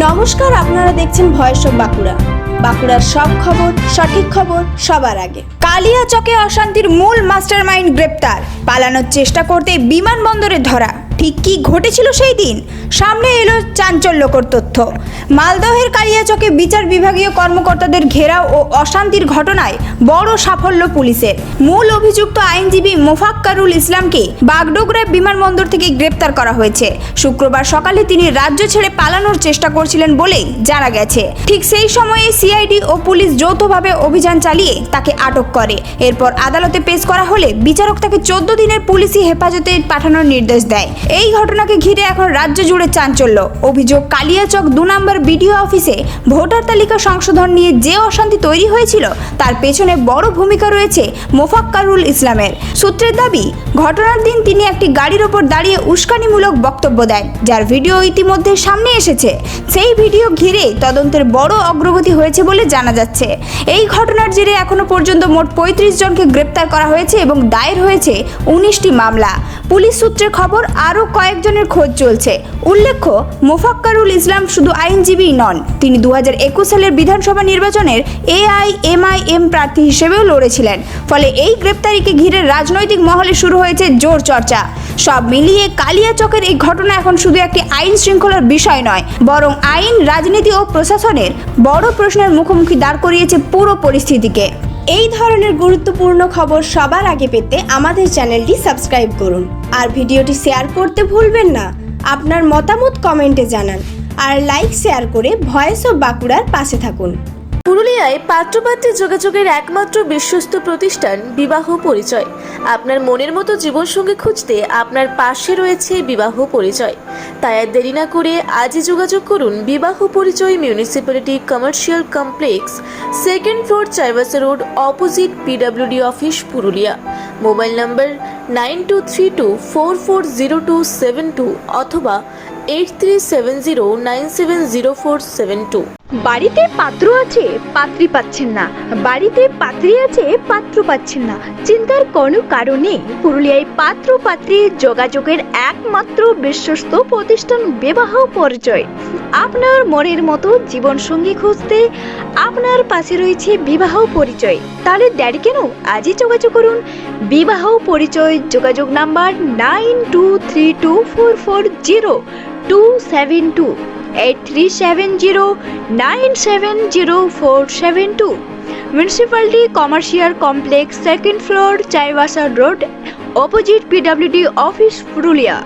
নমস্কার, আপনারা দেখছেন ভয়েস অফ বাঁকুড়া। বাঁকুড়ার সব খবর, সঠিক খবর সবার আগে। কালিয়াচকে অশান্তির মূল মাস্টারমাইন্ড গ্রেপ্তার। পালানোর চেষ্টা করতে বিমানবন্দরে ধরা। ঠিক কি ঘটেছিল সেই দিন? সামনে এলো চাঞ্চল্যকর তথ্য। মালদহের কালিয়াচকে বিচার বিভাগীয় কর্মকর্তাদের ঘেরাও ও অশান্তির ঘটনায় বড় সাফল্য পুলিশের। মূল অভিযুক্ত আইনজীবী মোফাক্কারুল ইসলামকে বাগডোগরা বিমানবন্দর থেকে গ্রেপ্তার করা হয়েছে। শুক্রবার সকালে তিনি রাজ্য ছেড়ে পালানোর চেষ্টা করছিলেন বলেই জানা গেছে। ঠিক সেই সময়ে সিআইডি ও পুলিশ যৌথভাবে অভিযান চালিয়ে তাকে আটক করে। এরপর আদালতে পেশ করা হলে বিচারক তাকে 14 দিনের পুলিশি হেফাজতে পাঠানোর নির্দেশ দেয়। এই ঘটনাকে ঘিরে এখন রাজ্য জুড়ে চাঞ্চল্য। অভিযোগ, কালিয়াচক 2 নম্বর বিডিও অফিসে ভোটার তালিকা সংশোধন নিয়ে যে অশান্তি তৈরি হয়েছিল তার পেছনে বড় ভূমিকা রয়েছে মোফাক্কারুল ইসলামের। সূত্রের দাবি, ঘটনার দিন তিনি একটি গাড়ির ওপর দাঁড়িয়ে উস্কানিমূলক বক্তব্য দেন, যার ভিডিও ইতিমধ্যে সামনে এসেছে। সেই ভিডিও ঘিরে তদন্তের বড় অগ্রগতি হয়েছে বলে জানা যাচ্ছে। এই ঘটনার জেরে এখনো পর্যন্ত মোট 35 জনকে গ্রেপ্তার করা হয়েছে এবং দায়ের হয়েছে 19টি মামলা। পুলিশ সূত্রে খবর, আরও কয়েকজনের খোঁজ চলছে। উল্লেখ্য, মোফাক্কারুল ইসলাম শুধু আইনজীবী নন, তিনি 2021 সালের বিধানসভা নির্বাচনের AIMIM প্রার্থী হিসেবেও লড়েছিলেন। ফলে এই গ্রেপ্তারিকে ঘিরে রাজনৈতিক মহলে শুরু হয়েছে জোর চর্চা। সব মিলিয়ে কালিয়াচকের এই ঘটনা এখন শুধু একটি আইন শৃঙ্খলার বিষয় নয়, বরং আইন, রাজনীতি ও প্রশাসনের বড় প্রশ্নের মুখোমুখি দাঁড় করিয়েছে পুরো পরিস্থিতিকে। এই ধরনের গুরুত্বপূর্ণ খবর সবার আগে পেতে আমাদের চ্যানেলটি সাবস্ক্রাইব করুন আর ভিডিওটি শেয়ার করতে ভুলবেন না। আপনার মতামত কমেন্টে জানান আর লাইক শেয়ার করে ভয়েস অফ বাঁকুড়ার পাশে থাকুন। পুরুলিয়ায় পাত্রপাত্রী যোগাযোগের একমাত্র বিশ্বস্ত প্রতিষ্ঠান বিবাহ পরিচয়। আপনার মনের মতো জীবনসঙ্গী খুঁজতে আপনার পাশে রয়েছে বিবাহ পরিচয়। তাই আর দেরি না করে আজই যোগাযোগ করুন বিবাহ পরিচয়, municipality commercial complex, 2nd floor, Chaibasa road, opposite PWD office, Purulia. Mobile নম্বর 9232440272 অথবা 8370970472। বাড়িতে পাত্র আছে, পাত্রী পাচ্ছেন না। বাড়িতে পাত্রী আছে, পাত্র পাচ্ছেন না। চিন্তার কোনো কারণ নেই। পুরুলিয়ায় পাত্র পাত্রী যোগাযোগের একমাত্র বিশ্বস্ত প্রতিষ্ঠান বিবাহ পরিচয়। আপনার মনের মতো জীবন সঙ্গী খুঁজতে আপনার পাশে রয়েছে বিবাহ পরিচয়। তাহলে দেরি কেন? আজই যোগাযোগ করুন বিবাহ পরিচয়। যোগাযোগ number 9234402722 8370970472। Municipality commercial complex, 2nd floor, Chaibasa road, opposite PWD office, Purulia.